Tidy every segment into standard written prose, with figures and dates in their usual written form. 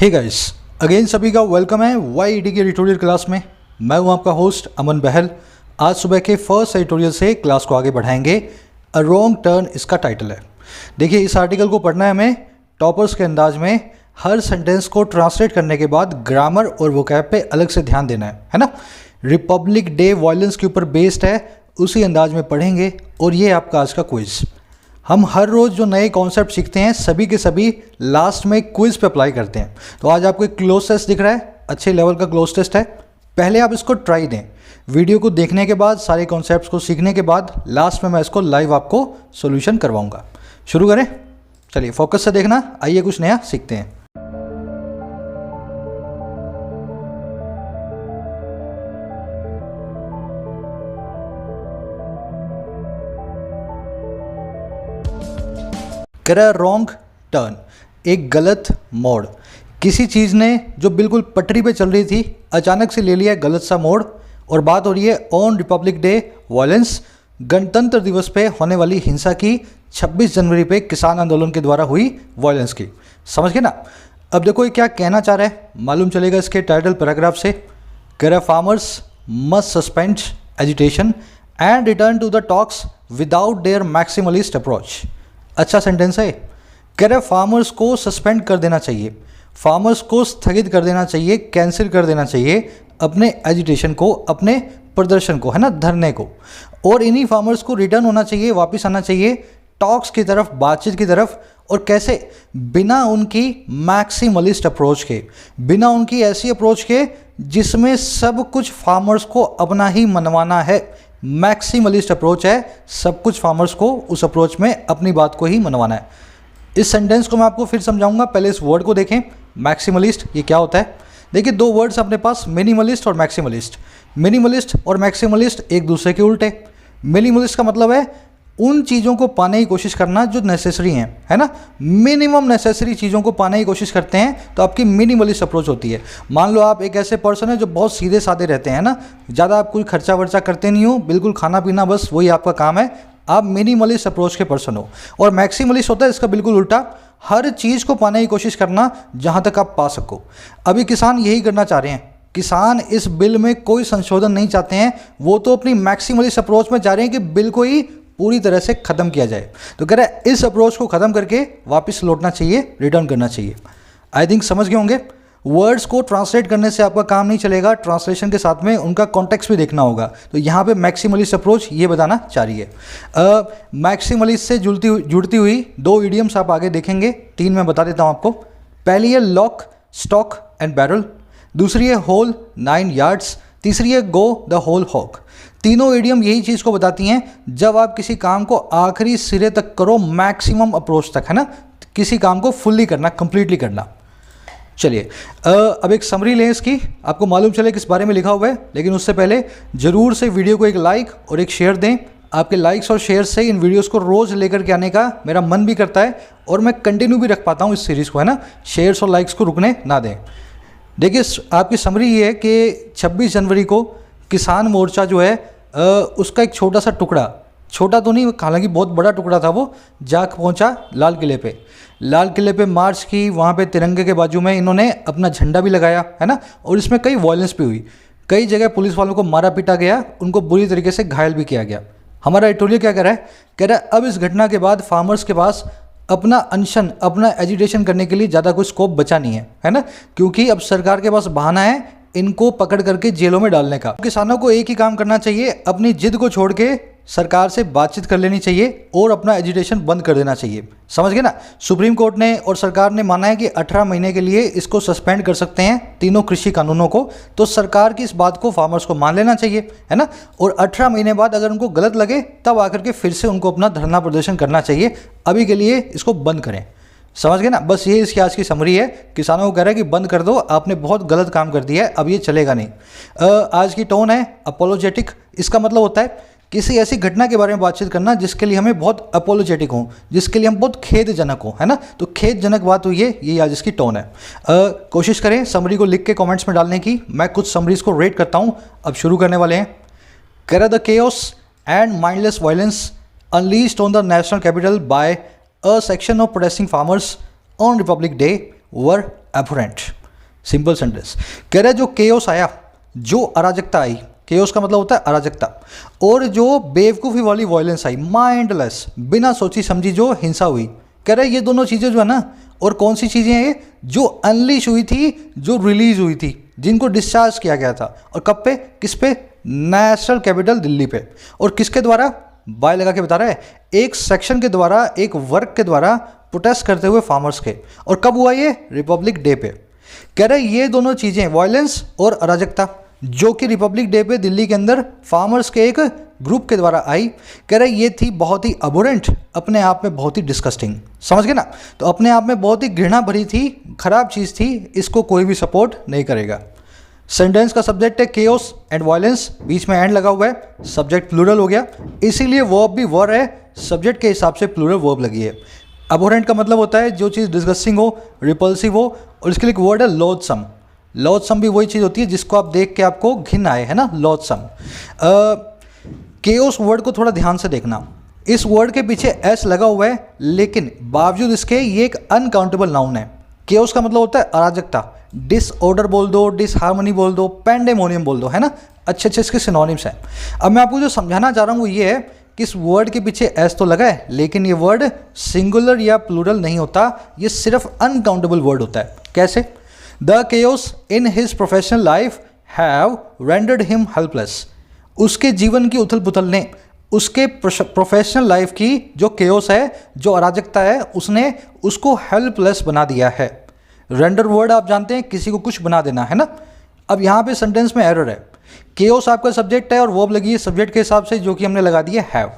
Hey guys, again सभी का welcome है YED के एडिटोरियल क्लास में। मैं हूं आपका होस्ट अमन बहल। आज सुबह के फर्स्ट एडिटोरियल से क्लास को आगे बढ़ाएंगे। अ रॉन्ग टर्न इसका टाइटल है। देखिए, इस आर्टिकल को पढ़ना है हमें टॉपर्स के अंदाज में। हर सेंटेंस को ट्रांसलेट करने के बाद ग्रामर और वोकैब पे अलग से ध्यान देना है ना। रिपब्लिक डे वायलेंस के ऊपर बेस्ड है, उसी अंदाज में पढ़ेंगे। और ये आपका आज का क्विज। हम हर रोज़ जो नए कॉन्सेप्ट सीखते हैं सभी के सभी लास्ट में क्विज पे अप्लाई करते हैं। तो आज आपको एक क्लोज टेस्ट दिख रहा है, अच्छे लेवल का क्लोज टेस्ट है। पहले आप इसको ट्राई दें। वीडियो को देखने के बाद, सारे कॉन्सेप्ट्स को सीखने के बाद लास्ट में मैं इसको लाइव आपको सॉल्यूशन करवाऊंगा। शुरू करें, चलिए फोकस से देखना। आइए कुछ नया सीखते हैं। रॉन्ग टर्न, एक गलत मोड़। किसी चीज़ ने जो बिल्कुल पटरी पे चल रही थी अचानक से ले लिया गलत सा मोड़। और बात हो रही है ऑन रिपब्लिक डे वायलेंस, गणतंत्र दिवस पे होने वाली हिंसा की, 26 जनवरी पे किसान आंदोलन के द्वारा हुई वायलेंस की। समझ गए ना। अब देखो ये क्या कहना चाह रहा है, मालूम चलेगा इसके टाइटल पैराग्राफ से। कह रहा है farmers must suspend agitation and return to the talks without their maximalist approach. अच्छा सेंटेंस है। कह रहे फार्मर्स को सस्पेंड कर देना चाहिए, फार्मर्स को स्थगित कर देना चाहिए, कैंसिल कर देना चाहिए अपने एजिटेशन को, अपने प्रदर्शन को, है ना, धरने को। और इन्हीं फार्मर्स को रिटर्न होना चाहिए, वापस आना चाहिए टॉक्स की तरफ, बातचीत की तरफ। और कैसे? बिना उनकी मैक्सिमलिस्ट अप्रोच के, बिना उनकी ऐसी अप्रोच के जिसमें सब कुछ फार्मर्स को अपना ही मनवाना है। मैक्सिमलिस्ट अप्रोच है, सब कुछ फार्मर्स को उस अप्रोच में अपनी बात को ही मनवाना है। इस सेंटेंस को मैं आपको फिर समझाऊंगा। पहले इस वर्ड को देखें, मैक्सिमलिस्ट, ये क्या होता है। देखिए, दो वर्ड्स अपने पास, मिनिमलिस्ट और मैक्सिमलिस्ट। मिनिमलिस्ट और मैक्सिमलिस्ट एक दूसरे के उल्टे। मिनिमलिस्ट का मतलब है उन चीज़ों को पाने की कोशिश करना जो नेसेसरी हैं, है ना, मिनिमम नेसेसरी चीज़ों को पाने की कोशिश करते हैं, तो आपकी मिनिमलिस्ट अप्रोच होती है। मान लो आप एक ऐसे पर्सन है जो बहुत सीधे साधे रहते हैं ना, ज़्यादा आप कोई खर्चा वर्चा करते नहीं हो, बिल्कुल खाना पीना बस वही आपका काम है, आप मिनिमलिस्ट अप्रोच के पर्सन हो। और मैक्सिमलिस्ट होता है इसका बिल्कुल उल्टा, हर चीज़ को पाने की कोशिश करना जहाँ तक आप पा सको। अभी किसान यही करना चाह रहे हैं। किसान इस बिल में कोई संशोधन नहीं चाहते हैं, वो तो अपनी मैक्सिमलिस्ट अप्रोच में जा रहे हैं कि बिल को ही पूरी तरह से ख़त्म किया जाए। तो कह रहा है इस अप्रोच को ख़त्म करके वापस लौटना चाहिए, रिटर्न करना चाहिए। आई थिंक समझ गए होंगे। वर्ड्स को ट्रांसलेट करने से आपका काम नहीं चलेगा, ट्रांसलेशन के साथ में उनका कॉन्टेक्स्ट भी देखना होगा। तो यहाँ पे मैक्सिमलिस्ट अप्रोच ये बताना चाह रही है। मैक्सिमलिस्ट से जुड़ती हुई दो इडियम्स आप आगे देखेंगे, तीन मैं बता देता हूँ आपको। पहली है लॉक, स्टॉक एंड बैरल। दूसरी है होल 9 यार्ड्स। तीसरी है गो द होल हॉक। तीनों इडियम यही चीज़ को बताती हैं, जब आप किसी काम को आखिरी सिरे तक करो, मैक्सिमम अप्रोच तक, है ना, किसी काम को फुल्ली करना, कंप्लीटली करना। चलिए अब एक समरी लें इसकी, आपको मालूम चले किस बारे में लिखा हुआ है। लेकिन उससे पहले ज़रूर से वीडियो को एक लाइक और एक शेयर दें। आपके लाइक्स और शेयर से इन वीडियोस को रोज़ लेकर के आने का मेरा मन भी करता है और मैं कंटिन्यू भी रख पाता हूँ इस सीरीज़ को, है ना। शेयर्स और लाइक्स को रुकने ना दें। देखिए, आपकी समरी ये है कि 26 जनवरी को किसान मोर्चा जो है उसका एक छोटा सा टुकड़ा, छोटा तो नहीं, हालांकि बहुत बड़ा टुकड़ा था, वो जाकर पहुंचा लाल किले पे। लाल किले पे मार्च की, वहाँ पे तिरंगे के बाजू में इन्होंने अपना झंडा भी लगाया, है ना। और इसमें कई वायलेंस भी हुई, कई जगह पुलिस वालों को मारा पीटा गया, उनको बुरी तरीके से घायल भी किया गया। हमारा एडिटोरियल क्या कह रहा है? कह रहा है अब इस घटना के बाद फार्मर्स के पास अपना अनशन, अपना एजिटेशन करने के लिए ज़्यादा कोई स्कोप बचा नहीं है ना, क्योंकि अब सरकार के पास बहाना है इनको पकड़ करके जेलों में डालने का। किसानों को एक ही काम करना चाहिए, अपनी जिद को छोड़ के सरकार से बातचीत कर लेनी चाहिए और अपना एजिटेशन बंद कर देना चाहिए। समझ गए ना। सुप्रीम कोर्ट ने और सरकार ने माना है कि 18 महीने के लिए इसको सस्पेंड कर सकते हैं, तीनों कृषि कानूनों को। तो सरकार की इस बात को फार्मर्स को मान लेना चाहिए, है ना। और 18 महीने बाद अगर उनको गलत लगे तब आकर के फिर से उनको अपना धरना प्रदर्शन करना चाहिए। अभी के लिए इसको बंद करें। समझ गए ना। बस ये इसकी आज की समरी है। किसानों को कह रहा है कि बंद कर दो, आपने बहुत गलत काम कर दिया है, अब ये चलेगा नहीं। आज की टोन है अपोलोजेटिक। इसका मतलब होता है किसी ऐसी घटना के बारे में बातचीत करना जिसके लिए हमें बहुत अपोलोजेटिक हो, जिसके लिए हम बहुत खेदजनक हो, है ना। तो खेदजनक बात हुई है, ये आज इसकी टोन है। कोशिश करें समरी को लिख के कमेंट्स में डालने की। मैं कुछ समरीज को रेट करता हूँ। अब शुरू करने वाले हैं। कह रहा the chaos and mindless violence unleashed on the national capital by a section of protesting farmers on Republic Day were aberrant. Simple sentence. कह रहा है जो केओस आया, जो अराजकता आई, केओस का मतलब होता है अराजकता, और जो बेवकूफ़ी वाली वायलेंस आई, माइंडलेस, बिना सोची समझी जो हिंसा हुई। कह रहा है ये दोनों चीज़ें जो है ना, और कौन सी चीज़ें हैं ये, जो अनलीश हुई थी, जो रिलीज हुई थी, जिनको डिस्चार्ज किया गया था, और कब पे, किस पे, नेशनल कैपिटल दिल्ली पे। और किसके द्वारा, बाय लगा के बता रहा है, एक सेक्शन के द्वारा, एक वर्ग के द्वारा प्रोटेस्ट करते हुए फार्मर्स के। और कब हुआ ये, रिपब्लिक डे पे। कह रहे ये दोनों चीज़ें, वायलेंस और अराजकता, जो कि रिपब्लिक डे पे दिल्ली के अंदर फार्मर्स के एक ग्रुप के द्वारा आई। कह रहे ये थी बहुत ही अबोरेंट, अपने आप में बहुत ही डिस्कस्टिंग। समझ गए ना? तो अपने आप में बहुत ही घृणा भरी थी, खराब चीज़ थी, इसको कोई भी सपोर्ट नहीं करेगा। सेंटेंस का सब्जेक्ट है केओस एंड वायलेंस, बीच में एंड लगा हुआ है, सब्जेक्ट प्लूरल हो गया, इसीलिए वर्ब भी वर है, सब्जेक्ट के हिसाब से प्लूरल वर्ब लगी है। अबोरेंट का मतलब होता है जो चीज़ डिस्गस्टिंग हो, रिपल्सिव हो, और इसके लिए एक वर्ड है लोथसम। लोथसम भी वही चीज़ होती है जिसको आप देख के आपको घिन आए, है ना, लोथसम। केओस वर्ड को थोड़ा ध्यान से देखना, इस वर्ड के पीछे एस लगा हुआ है, लेकिन बावजूद इसके ये एक अनकाउंटेबल नाउन है। केओस का मतलब होता है अराजकता, डिसऑर्डर बोल दो, डिसहार्मनी बोल दो, पैंडेमोनियम बोल दो, है ना, अच्छे अच्छे इसके सिनोनिम्स हैं। अब मैं आपको जो समझाना चाह रहा हूँ वो ये है कि इस वर्ड के पीछे एस तो लगा है, लेकिन ये वर्ड सिंगुलर या प्लूरल नहीं होता, ये सिर्फ अनकाउंटेबल वर्ड होता है। कैसे? The chaos in his professional life have rendered him helpless. उसके जीवन की उथल पुथल ने उसके प्रोफेशनल लाइफ की जो केओस है, जो अराजकता है, उसने उसको हेल्पलेस बना दिया है। रेंडर वर्ड आप जानते हैं, किसी को कुछ बना देना, है ना। अब यहाँ पे सेंटेंस में एरर है, केओस आपका सब्जेक्ट है और वर्ब लगी है सब्जेक्ट के हिसाब से, जो कि हमने लगा दिया हैव।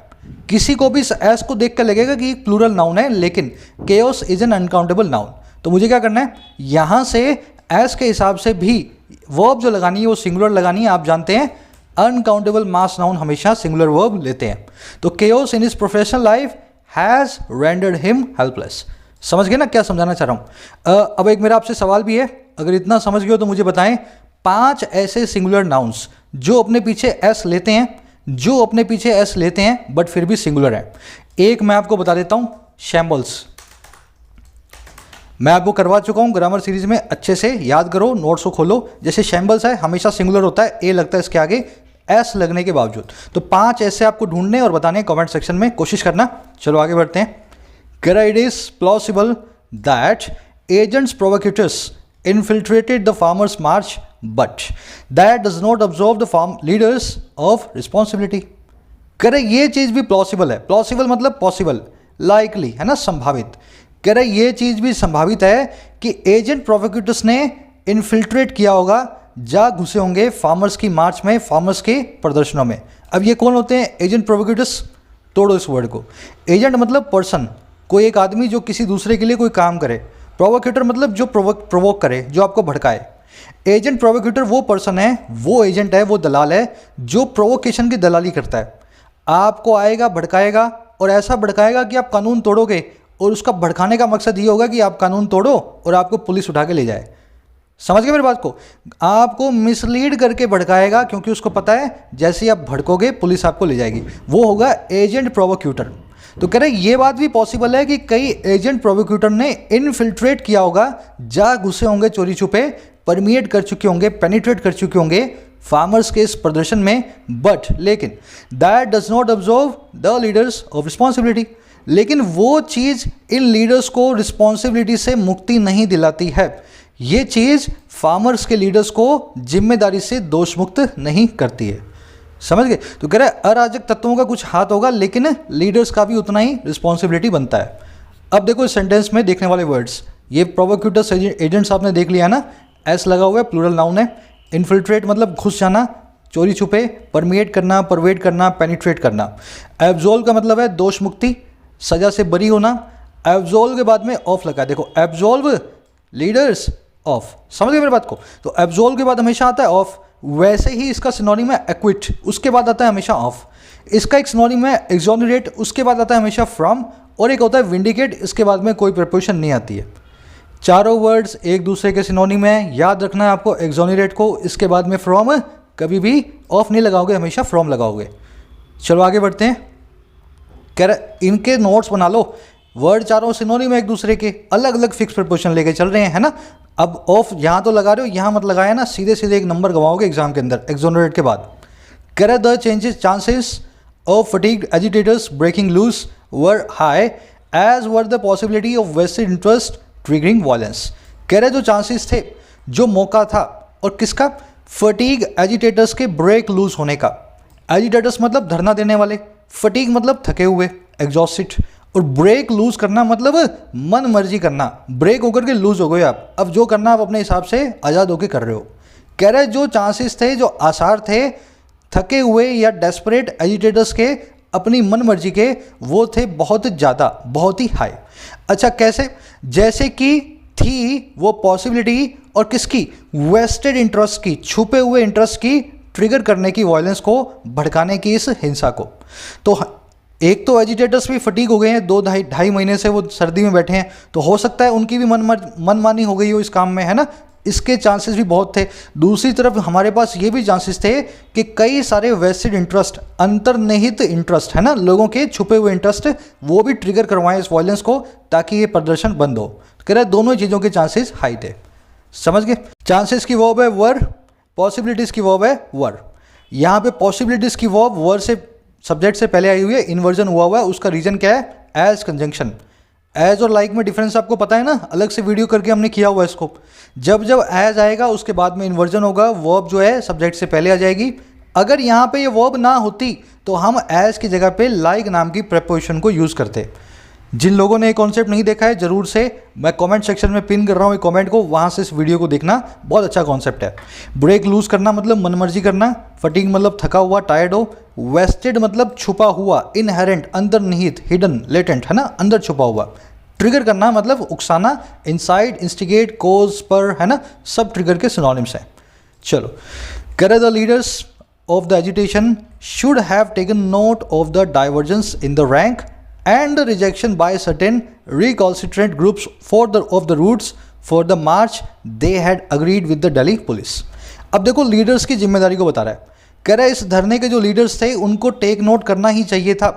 किसी को भी एस को देख कर लगेगा कि प्लूरल नाउन है, लेकिन chaos is an uncountable noun. तो मुझे क्या करना है, यहाँ से एस के हिसाब से भी वर्ब जो लगानी है वो सिंगुलर लगानी है। आप जानते हैं अनकाउंटेबल मास नाउन हमेशा सिंगुलर वर्ब लेते हैं। तो chaos in his professional life has rendered him helpless. समझ गए ना क्या समझाना चाह रहा हूँ? अब एक मेरा आपसे सवाल भी है, अगर इतना समझ गए हो तो मुझे बताएं 5 ऐसे सिंगुलर नाउन्स जो अपने पीछे एस लेते हैं, जो अपने पीछे एस लेते हैं बट फिर भी सिंगुलर है। एक मैं आपको बता देता हूँ, शैम्बल्स। मैं आपको करवा चुका हूँ ग्रामर सीरीज में, अच्छे से याद करो, नोट्स को खोलो। जैसे शैम्बल्स है, हमेशा सिंगुलर होता है, ए लगता है इसके आगे एस लगने के बावजूद। तो 5 ऐसे आपको ढूंढने और बताने, कमेंट सेक्शन में कोशिश करना। चलो आगे बढ़ते हैं। It is plausible that agents provocateurs infiltrated the farmers' march, but that does not absolve the farm leaders of responsibility. कह रहे ये चीज़ भी प्लॉसिबल है। प्लॉसिबल मतलब पॉसिबल, लाइकली, है ना, संभावित। कह रहे ये चीज़ भी संभावित है कि एजेंट प्रोवोकेटर्स ने इन्फिल्ट्रेट किया होगा, जा घुसे होंगे फार्मर्स की मार्च में, फार्मर्स के प्रदर्शनों में। अब ये कौन होते हैं एजेंट प्रोवोकेटर्स? तोड़ो इस वर्ड को। एजेंट मतलब पर्सन, कोई एक आदमी जो किसी दूसरे के लिए कोई काम करे। प्रोवोकेटर मतलब जो प्रोवोक करे, जो आपको भड़काए। एजेंट प्रोवोकेटर वो पर्सन है, वो एजेंट है, वो दलाल है जो प्रोवोकेशन की दलाली करता है। आपको आएगा, भड़काएगा, और ऐसा भड़काएगा कि आप कानून तोड़ोगे, और उसका भड़काने का मकसद ये होगा कि आप कानून तोड़ो और आपको पुलिस उठा के ले जाए। समझ गए मेरी बात को? आपको मिसलीड करके भड़काएगा, क्योंकि उसको पता है जैसे ही आप भड़कोगे पुलिस आपको ले जाएगी। वो होगा एजेंट प्रोवोक्यूटर। तो कह रहे ये बात भी पॉसिबल है कि कई एजेंट प्रोवोक्यूटर ने इनफिल्ट्रेट किया होगा, जा घुसे होंगे चोरी छुपे, परमिएट कर चुके होंगे, पेनिट्रेट कर चुके होंगे फार्मर्स के इस प्रदर्शन में। बट लेकिन that does not observe the leaders of responsibility. लेकिन वो चीज़ इन लीडर्स को रिस्पॉन्सिबिलिटी से मुक्ति नहीं दिलाती है। ये चीज़ फार्मर्स के लीडर्स को जिम्मेदारी से दोष मुक्त नहीं करती है। समझ गए? तो कह रहे हैं अराजक तत्वों का कुछ हाथ होगा, लेकिन लीडर्स का भी उतना ही रिस्पॉन्सिबिलिटी बनता है। अब देखो इस सेंटेंस में देखने वाले वर्ड्स, ये प्रोवोक्यूटर्स एजेंट्स आपने देख लिया ना, एस लगा हुआ है, प्लूरल नाउन है। इन्फिल्ट्रेट मतलब घुस जाना, चोरी छुपे, परमिएट करना, परवेट करना, पेनिट्रेट करना। एब्जोल्व का मतलब है दोष मुक्ति, सजा से बरी होना। एब्जोल्व के बाद में ऑफ लगा है, देखो एब्जोल्व लीडर्स ऑफ। समझ गए मेरी बात को? तो एब्जोल्व के बाद हमेशा आता है ऑफ। वैसे ही इसका सिनोनिम है एक्विट, उसके बाद आता है हमेशा ऑफ। इसका एक सिनोनिम है एक्सोनरेट, उसके बाद आता है हमेशा फ्रॉम, और एक होता है विंडिकेट, इसके बाद में कोई प्रपोजिशन नहीं आती है। चारों वर्ड्स एक दूसरे के सिनोनिम है, याद रखना है आपको एक्सोनरेट को, इसके बाद में फ्रॉम, कभी भी ऑफ नहीं लगाओगे, हमेशा फ्रॉम लगाओगे। चलो आगे बढ़ते हैं। कह रहे इनके नोट्स बना लो, वर्ड चारों सिनोनिम है एक दूसरे के, अलग अलग फिक्स प्रीपोजिशन लेके चल रहे हैं, है ना। अब ऑफ यहाँ तो लगा रहे हो, यहाँ मत लगाया ना, सीधे सीधे एक नंबर गवाओगे एग्जाम के अंदर एक्सोनरेट के बाद। कह the changes chances of fatigued agitators breaking loose were high as were the possibility of vested interest triggering violence. कह रहे जो चांसेस थे, जो मौका था, और किसका, फटीग एजिटेटर्स के ब्रेक लूज होने का। एजिटेटर्स मतलब धरना देने वाले, फटीग मतलब थके हुए, एग्जॉस्टेड, और ब्रेक लूज करना मतलब मन मर्जी करना, ब्रेक होकर के लूज हो गए आप, अब जो करना आप अपने हिसाब से आज़ाद होकर कर रहे हो। कह रहे जो चांसेस थे, जो आसार थे थके हुए या डेस्परेट एजिटेटर्स के अपनी मन मर्जी के, वो थे बहुत ज़्यादा, बहुत ही हाई। अच्छा कैसे, जैसे कि थी वो पॉसिबिलिटी और किसकी, वेस्टेड इंटरेस्ट की, छुपे हुए इंटरेस्ट की, ट्रिगर करने की, वायलेंस को भड़काने की, इस हिंसा को। तो एक तो एजिटेटर्स भी फटीग हो गए हैं, 2-2.5 महीने से वो सर्दी में बैठे हैं, तो हो सकता है उनकी भी मनमानी हो गई हो इस काम में, है ना, इसके चांसेस भी बहुत थे। दूसरी तरफ हमारे पास ये भी चांसेस थे कि कई सारे वेस्टेड इंटरेस्ट, अंतर्निहित इंटरेस्ट, है ना, लोगों के छुपे हुए इंटरेस्ट, वो भी ट्रिगर करवाएं इस वायलेंस को, ताकि ये प्रदर्शन बंद हो। कह रहे दोनों चीज़ों के चांसेस हाई थे। समझ गए। चांसेस की वर्ब है वर, पॉसिबिलिटीज़ की वर्ब है वर। यहाँ पे पॉसिबिलिटीज़ की वर्ब वर से, सब्जेक्ट से पहले आई हुई है, इन्वर्जन हुआ है। उसका रीजन क्या है, एज कंजंक्शन। एज और लाइक में डिफरेंस आपको पता है ना, अलग से वीडियो करके हमने किया हुआ है इसको। जब जब एज आएगा उसके बाद में इन्वर्जन होगा, वर्ब जो है सब्जेक्ट से पहले आ जाएगी। अगर यहाँ पे ये वर्ब ना होती तो हम एज की जगह पे लाइक नाम की प्रेपोजिशन को यूज़ करते। जिन लोगों ने ये कॉन्सेप्ट नहीं देखा है, ज़रूर से मैं कमेंट सेक्शन में पिन कर रहा हूँ ये कमेंट को, वहाँ से इस वीडियो को देखना, बहुत अच्छा कॉन्सेप्ट है। ब्रेक लूज करना मतलब मनमर्जी करना, फटीग मतलब थका हुआ, टायर्ड हो, वेस्टेड मतलब छुपा हुआ, इनहेरेंट अंतर्निहित, हिडन, लेटेंट, है ना, अंदर छुपा हुआ। ट्रिगर करना मतलब उकसाना, इंसाइट, इंस्टिगेट, कोज पर, है ना, सब ट्रिगर के सिनोनिम्स हैं। चलो, करे the leaders of the agitation should have taken note of the divergence in the rank and the rejection by certain recalcitrant groups of the routes for the march they had agreed with the Delhi police। अब देखो leaders की जिम्मेदारी को बता रहा है, कह रहा है इस धरने के जो लीडर्स थे उनको टेक नोट करना ही चाहिए था,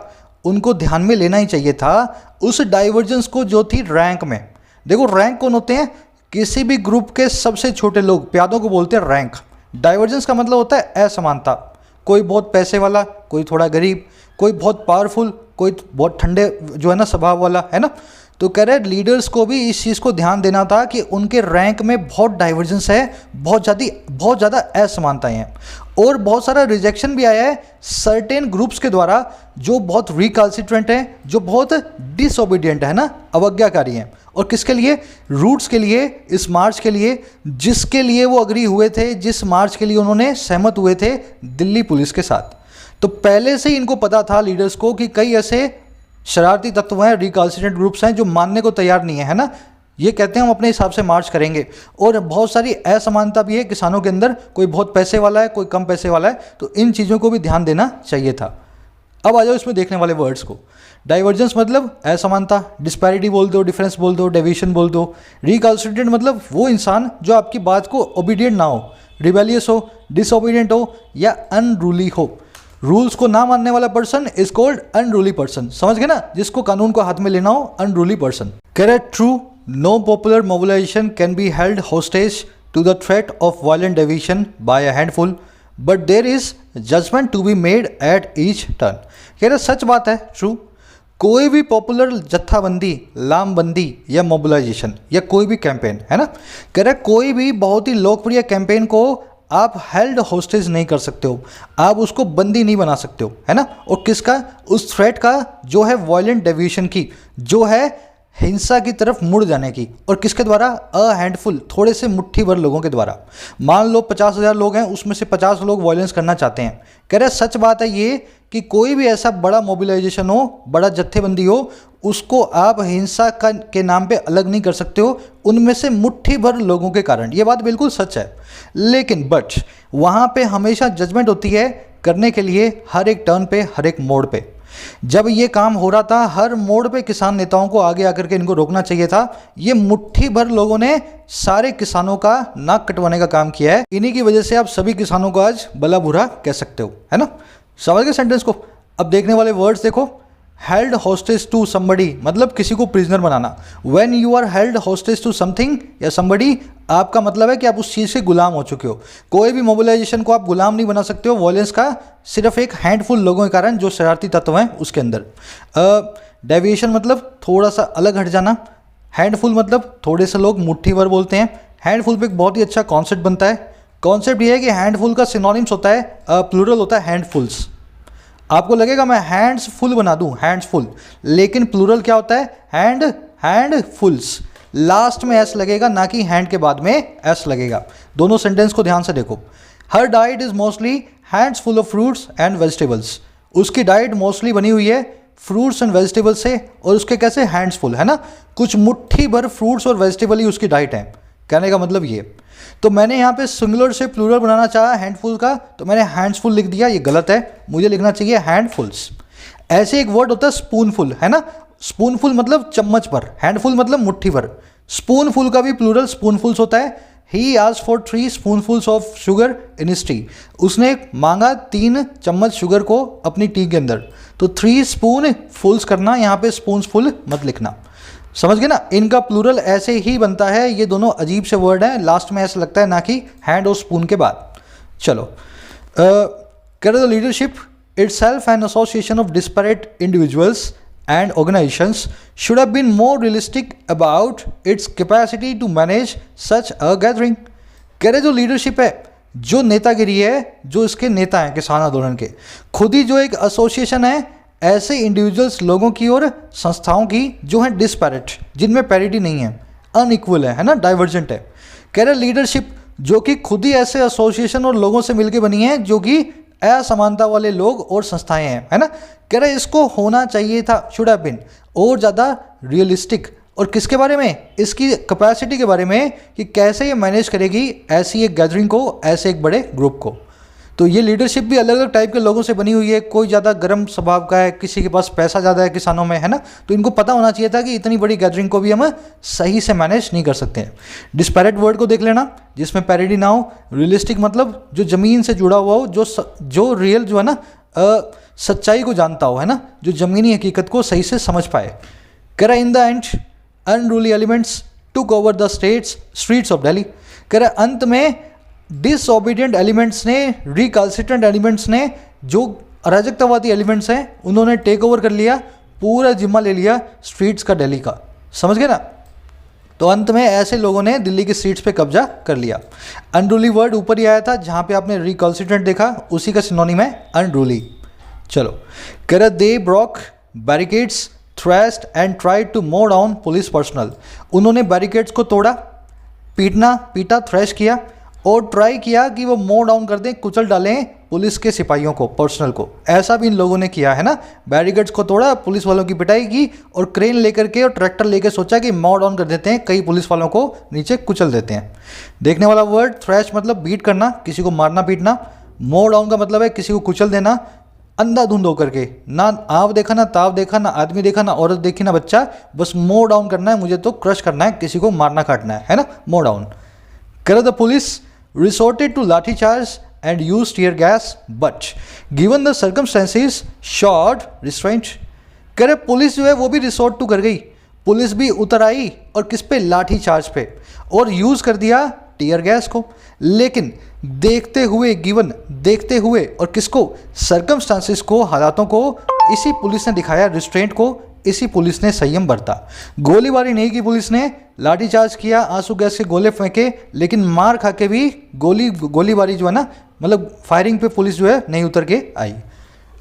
उनको ध्यान में लेना ही चाहिए था उस डाइवर्जेंस को जो थी रैंक में। देखो रैंक कौन होते हैं, किसी भी ग्रुप के सबसे छोटे लोग, प्यादों को बोलते हैं रैंक। डाइवर्जेंस का मतलब होता है असमानता, कोई बहुत पैसे वाला, कोई थोड़ा गरीब, कोई बहुत पावरफुल, कोई बहुत ठंडे जो है ना स्वभाव वाला, है ना। तो कह रहे लीडर्स को भी इस चीज़ को ध्यान देना था कि उनके रैंक में बहुत डाइवर्जेंस है, बहुत ज़्यादा असमानताएं हैं, और बहुत सारा रिजेक्शन भी आया है सर्टेन ग्रुप्स के द्वारा जो बहुत रिकल्सिट्रेंट हैं, जो बहुत डिसओबीडियंट है ना, अवज्ञाकारी हैं। और किसके लिए, रूट्स के लिए, इस मार्च के लिए जिसके लिए वो अग्री हुए थे, जिस मार्च के लिए उन्होंने सहमत हुए थे दिल्ली पुलिस के साथ। तो पहले से ही इनको पता था लीडर्स को कि कई ऐसे शरारती तत्व हैं, रिकल्सिट्रेंट ग्रुप्स हैं जो मानने को तैयार नहीं है ना, ये कहते हैं हम अपने हिसाब से मार्च करेंगे। और बहुत सारी असमानता भी है किसानों के अंदर, कोई बहुत पैसे वाला है, कोई कम पैसे वाला है, तो इन चीज़ों को भी ध्यान देना चाहिए था। अब आ जाओ इसमें देखने वाले वर्ड्स को। डाइवर्जेंस मतलब असमानता, डिस्पैरिटी बोल दो, डिफरेंस बोल दो, डेविएशन बोल दो। रिकल्सिट्रेंट मतलब वो इंसान जो आपकी बात को ओबीडियंट ना हो, रिबेलियस हो, डिसओबीडियंट हो या अनरूली हो। रूल्स को ना मानने वाला person is called unruly person. समझ गए ना, जिसको कानून को हाथ में लेना हो, unruly person. Correct, true, no popular mobilization can be held hostage to the threat of violent deviation by a handful, but there is judgement to be made at each turn. कह रहे सच बात है, ट्रू, कोई भी popular जत्थाबंदी, लामबंदी या mobilisation या कोई भी कैंपेन, है ना, कह रहे कोई भी बहुत ही लोकप्रिय कैंपेन को आप हेल्ड होस्टेज नहीं कर सकते हो, आप उसको बंदी नहीं बना सकते हो, है ना। और किसका, उस थ्रेट का जो है वायलेंट डेविएशन की, जो है हिंसा की तरफ मुड़ जाने की, और किसके द्वारा, अ हैंडफुल, थोड़े से मुट्ठी भर लोगों के द्वारा। मान लो 50,000 लोग हैं, उसमें से 50 लोग वायलेंस करना चाहते हैं। कह रहे सच बात है ये कि कोई भी ऐसा बड़ा मोबिलाइजेशन हो, बड़ा जत्थेबंदी हो, उसको आप हिंसा के नाम पे अलग नहीं कर सकते हो उनमें से मुट्ठी भर लोगों के कारण। ये बात बिल्कुल सच है, लेकिन बट वहाँ पे हमेशा जजमेंट होती है करने के लिए, हर एक टर्न पे, हर एक मोड़ पे। जब ये काम हो रहा था, हर मोड़ पे किसान नेताओं को आगे आकर के इनको रोकना चाहिए था। ये मुट्ठी भर लोगों ने सारे किसानों का नाक कटवाने का काम किया है। इन्हीं की वजह से आप सभी किसानों को आज भला बुरा कह सकते हो, है ना। समझ गए सेंटेंस को। अब देखने वाले वर्ड्स देखो, हेल्ड हॉस्टेज टू समबडी मतलब किसी को प्रिजनर बनाना। When you are held hostage to something या समबडी, आपका मतलब है कि आप उस चीज़ के गुलाम हो चुके हो। कोई भी मोबिलाइजेशन को आप गुलाम नहीं बना सकते हो वॉयलेंस का, सिर्फ एक हैंडफुल लोगों के कारण जो शरारती तत्व हैं उसके अंदर। डेविएशन मतलब थोड़ा सा अलग हट जाना। हैंडफुल मतलब थोड़े से लोग मुट्ठी भर बोलते हैं। हैंडफुल पे एक बहुत ही अच्छा कॉन्सेप्ट बनता है। कॉन्सेप्ट ये है कि हैंडफुल का सिनोनिम्स होता है, प्लूरल होता है हैंडफुल्स। आपको लगेगा मैं हैंड्स फुल बना दूं, हैंड्स फुल, लेकिन प्लूरल क्या होता है? हैंडफुल्स। लास्ट में एस लगेगा, ना कि हैंड के बाद में एस लगेगा। दोनों सेंटेंस को ध्यान से देखो। Her diet is mostly hands full of fruits and vegetables. उसकी डाइट मोस्टली बनी हुई है फ्रूट्स एंड वेजिटेबल्स से, और उसके कैसे? हैंड्स फुल, है ना, कुछ मुट्ठी भर फ्रूट्स और वेजिटेबल ही उसकी डाइट है। कहने का मतलब ये। तो मैंने यहाँ पे सिंगुलर से प्लूरल बनाना चाहा हैंडफुल का, तो मैंने हैंड्सफुल लिख दिया, ये गलत है, मुझे लिखना चाहिए हैंडफुल्स। ऐसे एक वर्ड होता है स्पूनफुल, है ना, स्पूनफुल मतलब चम्मच भर, हैंडफुल मतलब मुट्ठी भर। स्पूनफुल का भी प्लूरल स्पूनफुल्स होता है। He asked for 3 spoonfuls of sugar in his tea. उसने मांगा 3 चम्मच शुगर को अपनी टी के अंदर। तो 3 स्पून फुल्स करना, यहाँ पे स्पूनफुल मत लिखना। समझ गए ना? इनका प्लूरल ऐसे ही बनता है। ये दोनों अजीब से वर्ड हैं, लास्ट में ऐसा लगता है, ना कि हैंड और स्पून के बाद। चलो, the leadership itself an association of disparate individuals and organizations should have been more realistic about its capacity to manage such a gathering। कह रहे जो लीडरशिप है, जो नेतागिरी है, जो इसके नेता हैं किसान आंदोलन के, खुद ही जो एक एसोसिएशन है ऐसे इंडिविजुअल्स लोगों की और संस्थाओं की जो हैं डिस्पैरेट, जिनमें पैरिटी नहीं है, अनइक्वल है ना, डाइवर्जेंट है। कह रहे लीडरशिप जो कि खुद ही ऐसे एसोसिएशन और लोगों से मिलकर बनी है जो कि असमानता वाले लोग और संस्थाएं हैं, है ना। कह रहे इसको होना चाहिए था, शुड हैव बीन, और ज़्यादा रियलिस्टिक। और किसके बारे में? इसकी कैपेसिटी के बारे में कि कैसे ये मैनेज करेगी ऐसी एक गैदरिंग को, ऐसे एक बड़े ग्रुप को। तो ये लीडरशिप भी अलग अलग टाइप के लोगों से बनी हुई है। कोई ज़्यादा गर्म स्वभाव का है, किसी के पास पैसा ज़्यादा है किसानों में, है ना। तो इनको पता होना चाहिए था कि इतनी बड़ी गैदरिंग को भी हम सही से मैनेज नहीं कर सकते हैं। डिस्पैरेट वर्ड को देख लेना, जिसमें पैरिटी ना हो। रियलिस्टिक मतलब जो ज़मीन से जुड़ा हुआ हो, जो रियल जो है ना, सच्चाई को जानता हो, है ना, जो ज़मीनी हकीकत को सही से समझ पाए। कह रहा in the end unruly elements took over the streets of Delhi. कह रहा अंत में डिसओबीडियंट एलिमेंट्स ने, रिकल्सिट्रेंट एलिमेंट्स ने, जो अराजकतावादी एलिमेंट्स हैं, उन्होंने टेक ओवर कर लिया, पूरा जिम्मा ले लिया स्ट्रीट्स का, दिल्ली का। समझ गए ना? तो अंत में ऐसे लोगों ने दिल्ली की स्ट्रीट्स पे कब्जा कर लिया। अनरूली वर्ड ऊपर ही आया था, जहाँ पे आपने रिकल्सिट्रेंट देखा, उसी का सिनोनिम है अनरूली। चलो, कर they broke barricades, thrashed and tried to move down police personnel. उन्होंने बैरिकेड्स को तोड़ा, पीटा, थ्रेश किया, और ट्राई किया कि वो मोव डाउन कर दें, कुचल डालें पुलिस के सिपाहियों को, पर्सनल को। ऐसा भी इन लोगों ने किया, है ना। बैरिकेड्स को तोड़ा, पुलिस वालों की पिटाई की, और क्रेन लेकर के और ट्रैक्टर लेकर सोचा कि मोव डाउन कर देते हैं, कई पुलिस वालों को नीचे कुचल देते हैं। देखने वाला वर्ड थ्रैश मतलब बीट करना, किसी को मारना पीटना। मोव डाउन का मतलब है किसी को कुचल देना, अंधाधुंध होकर के, ना आप देखा, ना ताव देखा, ना आदमी देखा, ना औरत देखी, ना बच्चा, बस मोव डाउन करना है, मुझे तो क्रश करना है, किसी को मारना काटना है ना, मोव डाउन। कर the police resorted to lathi charge and used tear gas, but given the circumstances short restraint। करे पुलिस जो है वो भी रिसोर्ट टू कर गई, पुलिस भी उतर आई, और किस पे? लाठी चार्ज पे, और यूज़ कर दिया टीयर गैस को। लेकिन देखते हुए और किसको? सर्कमस्टांसिस को, हालातों को, इसी पुलिस ने दिखाया रिस्ट्रेंट को, इसी पुलिस ने संयम बरता। गोलीबारी नहीं की पुलिस ने, लाठीचार्ज किया, आंसू गैस के गोले फेंके, लेकिन मार खा के भी गोलीबारी जो है ना, मतलब फायरिंग पे पुलिस जो है नहीं उतर के आई।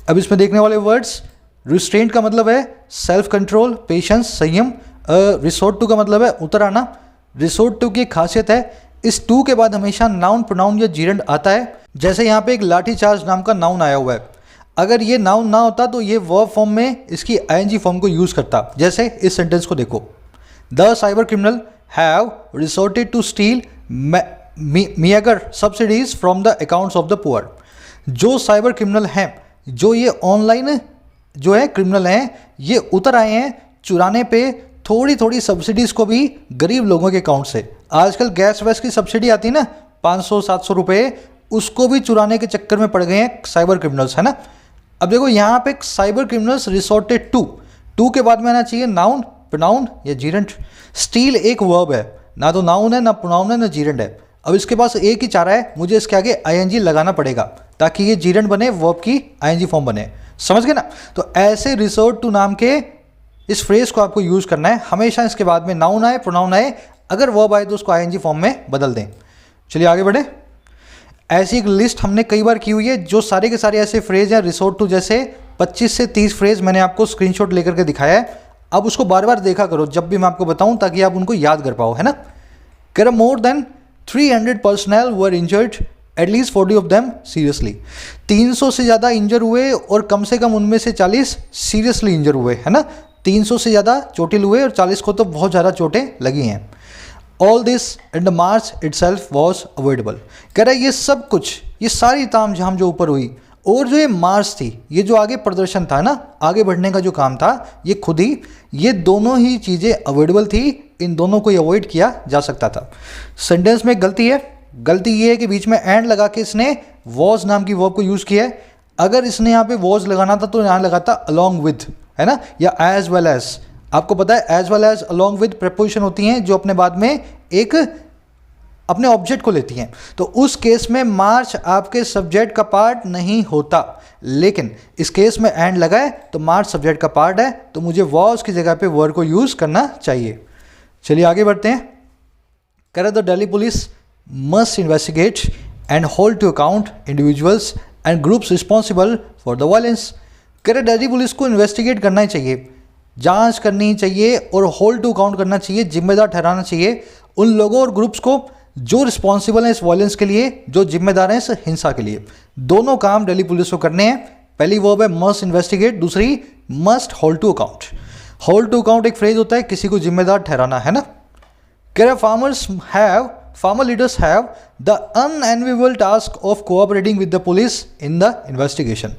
अब इसमें देखने वाले वर्ड्स, रिस्ट्रेंट का मतलब है सेल्फ कंट्रोल, पेशेंस, संयम। रिसोर्ट टू का मतलब है उतर आना। रिसोर्ट टू की खासियत है, इस टू के बाद हमेशा नाउन, प्रोनाउन या जीरंड आता है। जैसे यहाँ पे एक लाठीचार्ज नाम का नाउन आया हुआ है, अगर ये नाउन ना होता तो ये वर्ब फॉर्म में इसकी आईएनजी फॉर्म को यूज़ करता। जैसे इस सेंटेंस को देखो, the cyber criminal have resorted to steal meagre subsidies from the accounts of the poor. जो साइबर क्रिमिनल हैं, जो ये ऑनलाइन जो है क्रिमिनल हैं, ये उतर आए हैं चुराने पे थोड़ी थोड़ी सब्सिडीज़ को भी गरीब लोगों के अकाउंट से। आजकल गैस वैस की सब्सिडी आती है ना, 500-700 रुपये, उसको भी चुराने के चक्कर में पड़ गए हैं साइबर क्रिमिनल्स, है ना। अब देखो यहाँ पे साइबर क्रिमिनल्स रिसोर्टेड टू के बाद में आना चाहिए नाउन, प्रोनाउन या जीरेंट। स्टील एक वर्ब है, ना तो नाउन है, ना प्रोनाउन है, ना जीरेंट है। अब इसके पास एक ही चारा है, मुझे इसके आगे आईएनजी लगाना पड़ेगा ताकि ये जीरेंट बने, वर्ब की आईएनजी फॉर्म बने। समझ गए ना? तो ऐसे रिसोर्ट टू नाम के इस फ्रेज को आपको यूज करना है। हमेशा इसके बाद में नाउन आए, प्रोनाउन आए, अगर वर्ब आए तो उसको आईएनजी फॉर्म में बदल दें। चलिए आगे बढ़े। ऐसी एक लिस्ट हमने कई बार की हुई है, जो सारे के सारे ऐसे फ्रेज हैं रिसोर्ट टू जैसे 25 से 30 फ्रेज मैंने आपको स्क्रीनशॉट लेकर के दिखाया है। अब उसको बार बार देखा करो जब भी मैं आपको बताऊं, ताकि आप उनको याद कर पाओ, है ना? कह more than 300 personal were injured, at least 40 of them seriously. 300 से ज़्यादा इंजर हुए और कम से कम उनमें से 40 सीरियसली इंजर हुए, है ना? 300 से ज़्यादा चोटिल हुए और 40 को तो बहुत ज़्यादा चोटें लगी हैं। All this and the March it self was avoidable. कह रहा है ये सब कुछ, ये सारी तामझाम जो ऊपर हुई और जो ये मार्च थी, ये जो आगे प्रदर्शन था ना, आगे बढ़ने का जो काम था, ये खुद ही, ये दोनों ही चीज़ें अवॉइडेबल थी। इन दोनों को अवॉइड किया जा सकता था। सेंटेंस में गलती है। गलती ये है कि बीच में एंड लगा के इसने वॉज नाम की वर्ब को यूज़ किया है। अगर इसने यहाँ पे वॉज लगाना था तो यहाँ लगाता अलॉन्ग विद, है ना, या एज वेल एज। आपको पता है as well as, along with preposition होती हैं जो अपने बाद में एक अपने ऑब्जेक्ट को लेती हैं। तो उस केस में मार्च आपके सब्जेक्ट का पार्ट नहीं होता, लेकिन इस केस में एंड लगा है तो मार्च सब्जेक्ट का पार्ट है, तो मुझे वॉज की जगह पे वर्ड को यूज़ करना चाहिए। चलिए आगे बढ़ते हैं। कह रहा the Delhi police must investigate and hold to account individuals and groups responsible for the violence. कह रहे दिल्ली पुलिस को इन्वेस्टिगेट करना ही चाहिए, जांच करनी चाहिए और होल्ड टू अकाउंट करना चाहिए, जिम्मेदार ठहराना चाहिए उन लोगों और ग्रुप्स को जो रिस्पॉन्सिबल हैं इस वायलेंस के लिए, जो जिम्मेदार हैं इस हिंसा के लिए। दोनों काम दिल्ली पुलिस को करने हैं। पहली वर्ब है मस्ट इन्वेस्टिगेट, दूसरी must hold to account. Hold to account एक फ्रेज होता है किसी को जिम्मेदार ठहराना, है ना? कह रहे farmer leaders have the unenviable task of cooperating with the police in the investigation.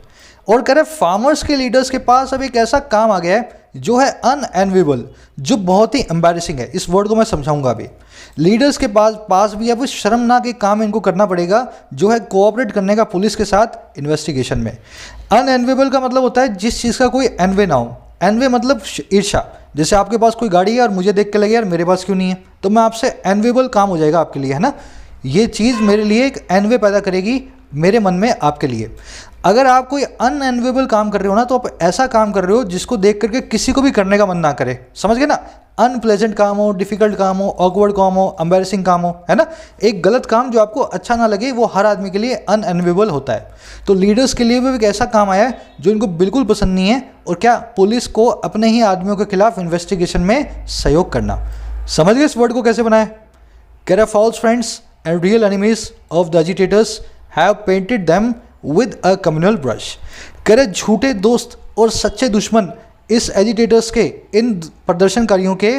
और कह रहे फार्मर्स के लीडर्स के पास अब एक ऐसा काम आ गया है जो है अनएनविएबल, जो बहुत ही एम्बैरेसिंग है। इस वर्ड को मैं समझाऊंगा अभी। लीडर्स के पास भी अब शर्मनाक एक काम इनको करना पड़ेगा, जो है कोऑपरेट करने का पुलिस के साथ इन्वेस्टिगेशन में। अनएनविएबल का मतलब होता है जिस चीज़ का कोई एनवे ना हो। एनवे मतलब ईर्ष्या। जैसे आपके पास कोई गाड़ी है और मुझे देख के लगे यार मेरे पास क्यों नहीं है, तो मैं आपसे एनवेबल काम हो जाएगा आपके लिए, है ना? ये चीज़ मेरे लिए एक एनवे पैदा करेगी मेरे मन में आपके लिए। अगर आप कोई अनएनवेबल काम कर रहे हो ना, तो आप ऐसा काम कर रहे हो जिसको देख करके किसी को भी करने का मन ना करे। समझ गए ना? अनप्लेजेंट काम हो, डिफिकल्ट काम हो, ऑकवर्ड काम हो, एम्बैरेसिंग काम हो, है ना? एक गलत काम जो आपको अच्छा ना लगे, वो हर आदमी के लिए अनएनवेबल होता है। तो लीडर्स के लिए भी एक ऐसा काम आया है जो इनको बिल्कुल पसंद नहीं है, और क्या, पुलिस को अपने ही आदमियों के खिलाफ इन्वेस्टिगेशन में सहयोग करना। समझ गए इस वर्ड को कैसे बनाए? कह रहा false friends and real enemies of the agitators have painted them with a communal brush. कह रहे झूठे दोस्त और सच्चे दुश्मन इस एजिटेटर्स के, इन प्रदर्शनकारियों के,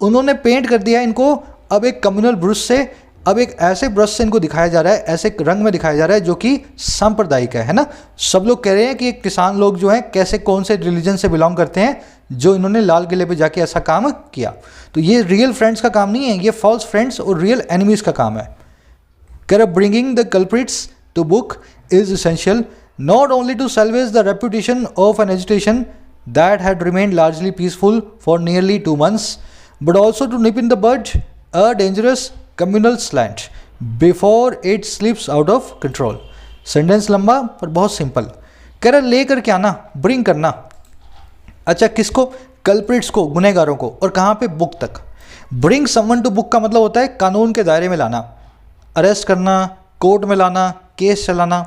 उन्होंने पेंट कर दिया इनको अब एक कम्युनल ब्रश से। अब एक ऐसे ब्रश से इनको दिखाया जा रहा है, ऐसे रंग में दिखाया जा रहा है जो कि सांप्रदायिक है ना? सब लोग कह रहे हैं कि किसान लोग जो हैं कैसे, कौन से रिलीजन से बिलोंग करते हैं, जो इन्होंने लाल किले पे जाके ऐसा काम किया। तो ये रियल फ्रेंड्स का काम नहीं है, ये फॉल्स फ्रेंड्स और रियल एनिमीज का काम है। कह रहे bringing the culprits to book is essential not only to salvage the reputation of an agitation that had remained largely peaceful for nearly 2 months, but also to nip in the bud a dangerous communal slant before it slips out of control. Sentence लंबा पर बहुत simple. कह रहा लेकर के आना, bring करना। अच्छा, किसको? कल्प्रिट्स को, गुनहगारों को। और कहाँ पे? बुक तक। ब्रिंग समवन टू बुक का मतलब होता है कानून के दायरे में लाना, अरेस्ट करना, कोर्ट में लाना, केस चलाना।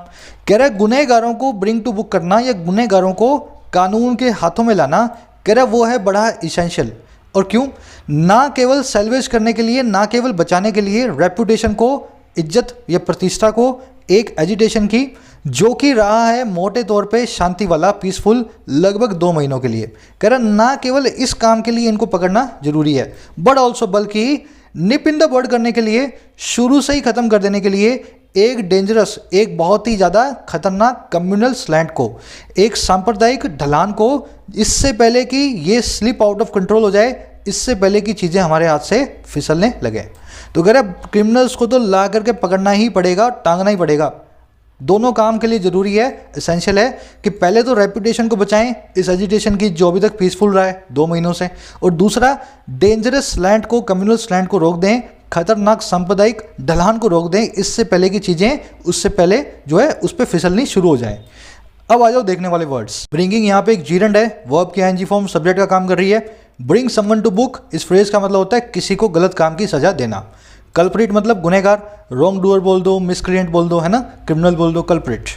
कह रहा है गुनहगारों को ब्रिंग टू बुक करना या गुनहगारों को कानून के हाथों में लाना, कह रहा है वो है बड़ा इसेंशियल। और क्यों? ना केवल सैल्वेज करने के लिए, ना केवल बचाने के लिए रेपुटेशन को, इज्जत या प्रतिष्ठा को एक एजिटेशन की, जो कि रहा है मोटे तौर पे शांति वाला, पीसफुल, लगभग 2 महीनों के लिए। कह रहा ना केवल इस काम के लिए इनको पकड़ना जरूरी है, बट ऑल्सो, बल्कि निप इन द बर्ड करने के लिए, शुरू से ही खत्म कर देने के लिए एक डेंजरस, एक बहुत ही ज़्यादा खतरनाक कम्युनल स्लैंट को, एक सांप्रदायिक ढलान को, इससे पहले कि ये स्लिप आउट ऑफ कंट्रोल हो जाए, इससे पहले कि चीज़ें हमारे हाथ से फिसलने लगे। तो कह रहे क्रिमिनल्स को तो ला करके पकड़ना ही पड़ेगा, टांगना ही पड़ेगा। दोनों काम के लिए ज़रूरी है, एसेंशियल है कि पहले तो रेपुटेशन को बचाएं इस एजिटेशन की जो अभी तक पीसफुल रहा है 2 महीनों से, और दूसरा डेंजरस स्लैंट को, कम्युनल स्लैंट को रोक दें, खतरनाक सांप्रदायिक ढलान को रोक दें, इससे पहले की चीज़ें उससे पहले जो है उस पर फिसलनी शुरू हो जाए। अब आ जाओ देखने वाले वर्ड्स। ब्रिंगिंग यहाँ पे एक जीरंड है, वर्ब की आईएनजी फॉर्म सब्जेक्ट का काम कर रही है। ब्रिंग समवन टू बुक, इस फ्रेज का मतलब होता है किसी को गलत काम की सजा देना। कल्प्रिट मतलब गुनहगार, रॉन्ग डूअर बोल दो, मिसक्रिएंट बोल दो, है ना, क्रिमिनल बोल दो, कल्प्रिट।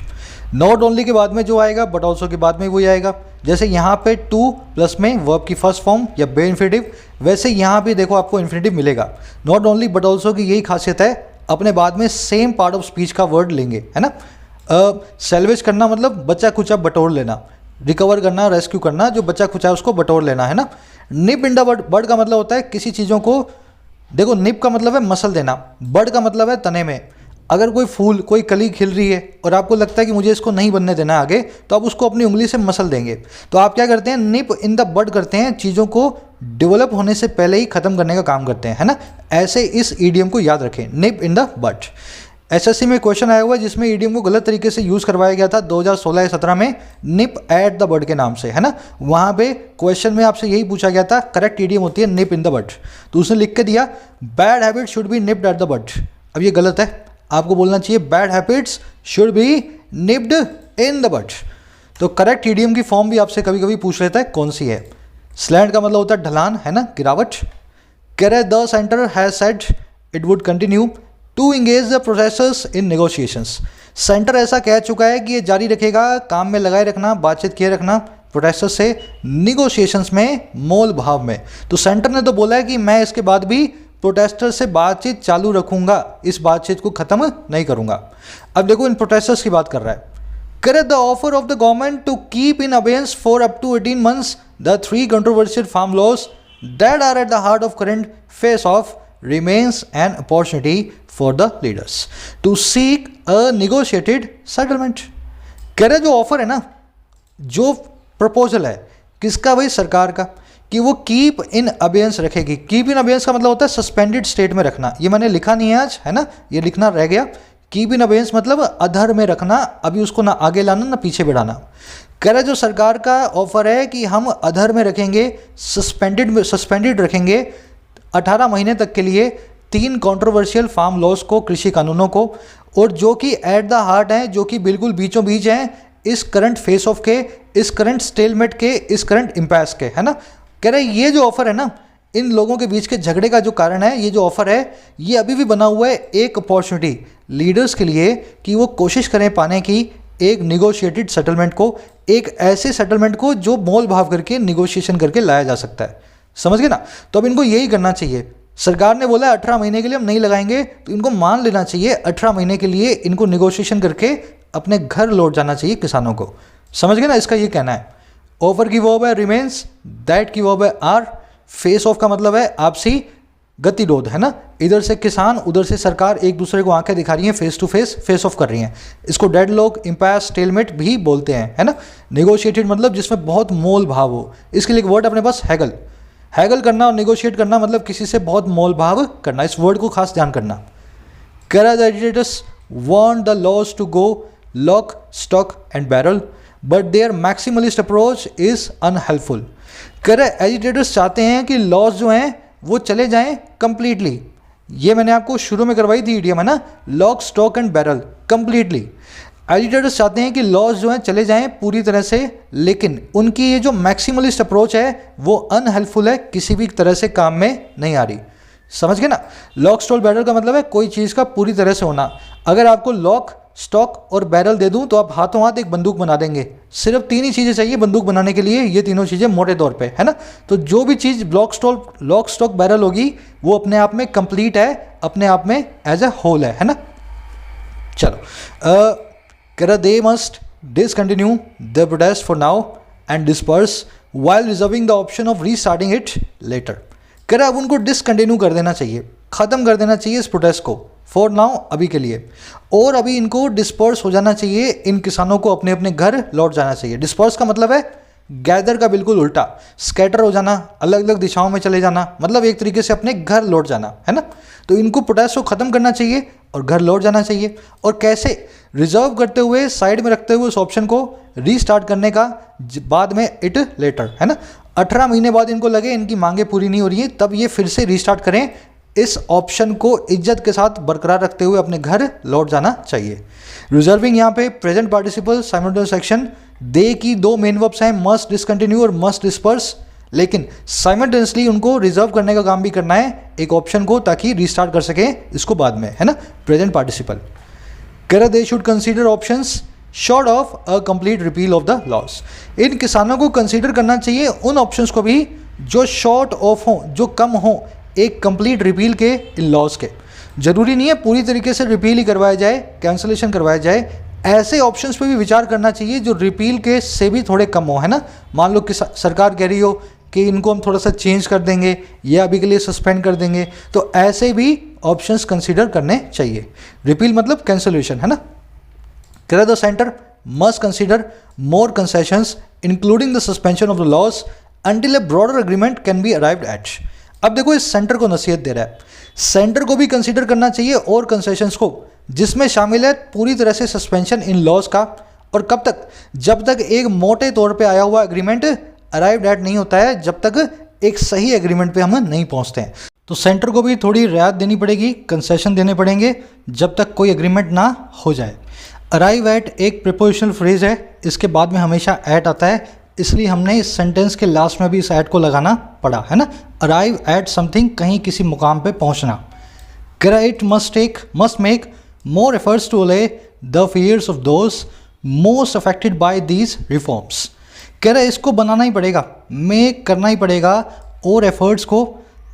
नॉट ओनली के बाद में जो आएगा बट ऑल्सो के बाद में वही आएगा। जैसे यहाँ पे टू प्लस में वर्ब की फर्स्ट फॉर्म या बे इन्फिनेटिव, वैसे यहाँ पे देखो आपको इन्फिनेटिव मिलेगा। नॉट ओनली बट ऑल्सो की यही खासियत है, अपने बाद में सेम पार्ट ऑफ स्पीच का वर्ड लेंगे, है ना। सेल्वेज करना मतलब बचा खुचा बटोर लेना, रिकवर करना, रेस्क्यू करना, जो बचा खुचा उसको बटोर लेना, है ना। निप इन द बड, बड का मतलब होता है किसी चीज़ों को, देखो निप का मतलब है मसल देना, बड का मतलब है तने में। अगर कोई फूल, कोई कली खिल रही है और आपको लगता है कि मुझे इसको नहीं बनने देना आगे, तो आप उसको अपनी उंगली से मसल देंगे। तो आप क्या करते हैं, निप इन द बड करते हैं, चीज़ों को डेवलप होने से पहले ही ख़त्म करने का काम करते हैं, है ना। ऐसे इस ईडियम को याद रखें, निप इन द बड। एसएससी में क्वेश्चन आया हुआ है जिसमें ईडियम को गलत तरीके से यूज़ करवाया गया था 2016 या 17 में, निप एट द बड के नाम से, है ना। वहाँ पे क्वेश्चन में आपसे यही पूछा गया था, करेक्ट ईडियम होती है निप इन द बड। तो उसने लिख के दिया bad habit should be nipped at the bud. अब ये गलत है, आपको बोलना चाहिए bad habits should be nipped in the bud. तो करेक्ट ईडियम की फॉर्म भी आपसे कभी कभी पूछ लेता है कौन सी है। स्लैंट का मतलब होता है ढलान, है ना, गिरावट। करे the centre has said it would continue to engage the processors in negotiations. Centre ऐसा कह चुका है कि ये जारी रखेगा, काम में लगाए रखना, बातचीत किए रखना प्रोसेसर से निगोशिएशंस में, मोल भाव में। तो सेंटर ने तो बोला है कि मैं इसके बाद भी प्रोटेस्टर से बातचीत चालू रखूंगा, इस बातचीत को खत्म नहीं करूंगा। अब देखो इन प्रोटेस्टर्स की बात कर रहा है। करे the offer of the government to keep in abeyance for up to 18 months द 3 controversial farm laws that are at the heart of current face off remains an opportunity for the leaders to seek a negotiated settlement। कह रहे जो offer है ना, जो proposal है किसका भाई, सरकार का, कि वो कीप इन अबेयंस रखेगी। कीप इन अबेयंस का मतलब होता है सस्पेंडेड स्टेट में रखना। ये मैंने लिखा नहीं है आज, है ना, ये लिखना रह गया। कीप इन अबेयंस मतलब अधर में रखना, अभी उसको ना आगे लाना ना पीछे बढ़ाना। कह रहा जो सरकार का ऑफर है कि हम अधर में रखेंगे, सस्पेंडेड रखेंगे 18 महीने तक के लिए 3 कंट्रोवर्शियल फार्म लॉज को, कृषि कानूनों को, और जो कि एट द हार्ट हैं, जो कि बिल्कुल बीचों बीच हैं इस करंट फेस ऑफ के, इस करंट स्टेलमेट के, इस करंट इम्पैस के, है ना। कह रहे ये जो ऑफर है ना, इन लोगों के बीच के झगड़े का जो कारण है, ये जो ऑफर है, ये अभी भी बना हुआ है एक अपॉर्चुनिटी लीडर्स के लिए कि वो कोशिश करें पाने की एक निगोशिएटेड सेटलमेंट को, एक ऐसे सेटलमेंट को जो मोल भाव करके निगोशिएशन करके लाया जा सकता है। समझ गए ना। तो अब इनको यही करना चाहिए। सरकार ने बोला 18 महीने के लिए हम नहीं लगाएंगे, तो इनको मान लेना चाहिए 18 महीने के लिए इनको निगोशिएशन करके अपने घर लौट जाना चाहिए किसानों को। समझ गए ना, इसका ये कहना है। ऑफर की वर्ब है रिमेन्स, दैट की वर्ब है आर, फेस ऑफ का मतलब है आपसी गतिरोध, है ना। इधर से किसान, उधर से सरकार एक दूसरे को आंखें दिखा रही हैं, फेस टू फेस ऑफ कर रही हैं। इसको डेडलॉक, इम्पैस, स्टेलमेट भी बोलते हैं, है ना। नेगोशिएटेड मतलब जिसमें बहुत मोल भाव हो। इसके लिए एक वर्ड अपने पास हैगल, हैगल करना और नेगोशिएट करना मतलब किसी से बहुत मोल भाव करना। इस वर्ड को खास ध्यान करना। करा the agitators want the laws to go lock stock and barrel but their maximalist approach is unhelpful. करा एजिटेटर्स चाहते हैं कि लॉज जो हैं वो चले जाएं कंप्लीटली। ये मैंने आपको शुरू में करवाई थी ईडियम, है ना, lock stock and barrel, completely. Agitators चाहते हैं कि लॉज जो हैं चले जाएं पूरी तरह से, लेकिन उनकी ये जो मैक्सिमलिस्ट अप्रोच है वो अनहेल्पफुल है, किसी भी तरह से काम में नहीं आ रही। समझ गए ना। लॉक स्टॉक बैरल का मतलब है कोई चीज़ का पूरी तरह से होना। अगर आपको लॉक, स्टॉक और बैरल दे दूं तो आप हाथों हाथ एक बंदूक बना देंगे। सिर्फ 3 ही चीज़ें चाहिए बंदूक बनाने के लिए, ये तीनों चीज़ें मोटे तौर पे, है ना। तो जो भी चीज़ लॉक स्टॉक बैरल होगी वो अपने आप में कंप्लीट है, अपने आप में एज ए होल है ना। चलो करा they must discontinue the protest for now and disperse while reserving the option of restarting it later. करा अब उनको डिसकंटिन्यू कर देना चाहिए, ख़त्म कर देना चाहिए इस प्रोटेस्ट को, फॉर नाउ, अभी के लिए। और अभी इनको डिस्पर्स हो जाना चाहिए, इन किसानों को अपने अपने घर लौट जाना चाहिए। डिस्पर्स का मतलब है गैदर का बिल्कुल उल्टा, स्कैटर हो जाना, अलग अलग दिशाओं में चले जाना, मतलब एक तरीके से अपने घर लौट जाना, है ना। तो इनको पोटैश को ख़त्म करना चाहिए और घर लौट जाना चाहिए। और कैसे, रिजर्व करते हुए, साइड में रखते हुए उस ऑप्शन को रीस्टार्ट करने का, बाद में इट लेटर, है ना। 18 महीने बाद इनको लगे इनकी मांगे पूरी नहीं हो रही है, तब ये फिर से रीस्टार्ट करें। इस ऑप्शन को इज्जत के साथ बरकरार रखते हुए अपने घर लौट जाना चाहिए। रिजर्विंग यहाँ पे प्रेजेंट पार्टिसिपल साइमल्टेनियस एक्शन, दे की दो मेन वर्ब्स हैं, मस्ट डिसकंटिन्यू और मस्ट डिस्पर्स, लेकिन साइमल्टेनियसली उनको रिजर्व करने का काम भी करना है एक ऑप्शन को, ताकि रीस्टार्ट कर सके इसको बाद में, है ना, प्रेजेंट पार्टिसिपल। कह they should consider options short of a complete repeal of the laws. इन किसानों को कंसीडर करना चाहिए उन ऑप्शंस को भी जो शॉर्ट ऑफ हों, जो कम हों एक कंप्लीट रिपील के इन लॉस के। जरूरी नहीं है पूरी तरीके से रिपील ही करवाया जाए, कैंसलेशन करवाया जाए, ऐसे ऑप्शंस पे भी विचार करना चाहिए जो रिपील के से भी थोड़े कम हो, है ना। मान लो कि सरकार कह रही हो कि इनको हम थोड़ा सा चेंज कर देंगे या अभी के लिए सस्पेंड कर देंगे, तो ऐसे भी ऑप्शंस कंसीडर करने चाहिए। रिपील मतलब कैंसलेशन, है ना। The centre must consider more concessions including the suspension of the loss until a broader agreement can be arrived at. अब देखो इस सेंटर को नसीहत दे रहा है, सेंटर को भी कंसीडर करना चाहिए और कंसेशंस को, जिसमें शामिल है पूरी तरह से सस्पेंशन इन लॉस का। और कब तक, जब तक एक मोटे तौर पे आया हुआ एग्रीमेंट अराइव्ड एट नहीं होता है, जब तक एक सही एग्रीमेंट पे हम नहीं पहुंचते हैं। तो सेंटर को भी थोड़ी रियायत देनी पड़ेगी, कंसेशन देने पड़ेंगे जब तक कोई एग्रीमेंट ना हो जाए। अराइव एट एक प्रीपोजिशनल फ्रेज है, इसके बाद में हमेशा एट आता है, इसलिए हमने इस सेंटेंस के लास्ट में भी इस एट को लगाना पड़ा, है ना। अराइव एट समथिंग, कहीं किसी मुकाम पे पहुंचना। It must make more efforts to allay the fears of those most affected by these reforms. कह रहा है इसको बनाना ही पड़ेगा, मेक करना ही पड़ेगा और एफर्ट्स को,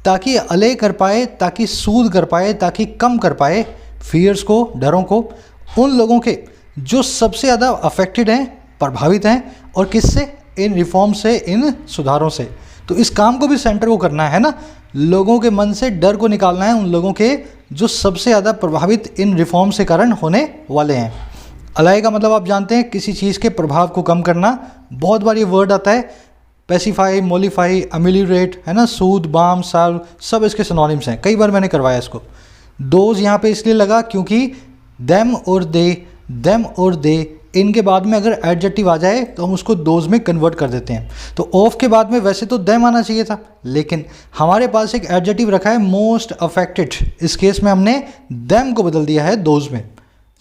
ताकि अले कर पाए, ताकि सूद कर पाए, ताकि कम कर पाए फियर्स को, डरों को, उन लोगों के जो सबसे ज़्यादा अफेक्टेड हैं, प्रभावित हैं, और किससे, इन रिफॉर्म से, इन सुधारों से। तो इस काम को भी सेंटर को करना है ना, लोगों के मन से डर को निकालना है, उन लोगों के जो सबसे ज़्यादा प्रभावित इन रिफॉर्म से कारण होने वाले हैं। अलाई का मतलब आप जानते हैं, किसी चीज़ के प्रभाव को कम करना। बहुत बार ये वर्ड आता है, पेसिफाई, मोलिफाई, अमिलियरेट, है ना, सूद, बाम, साल्व, सब इसके सिनोनिम्स हैं, कई बार मैंने करवाया इसको। दोज यहाँ पे इसलिए लगा क्योंकि देम और दे इनके बाद में अगर एडजेक्टिव आ जाए तो हम उसको दोज में कन्वर्ट कर देते हैं। तो ऑफ के बाद में वैसे तो देम आना चाहिए था, लेकिन हमारे पास एक एडजेक्टिव रखा है मोस्ट अफेक्टेड, इस केस में हमने देम को बदल दिया है दोज में।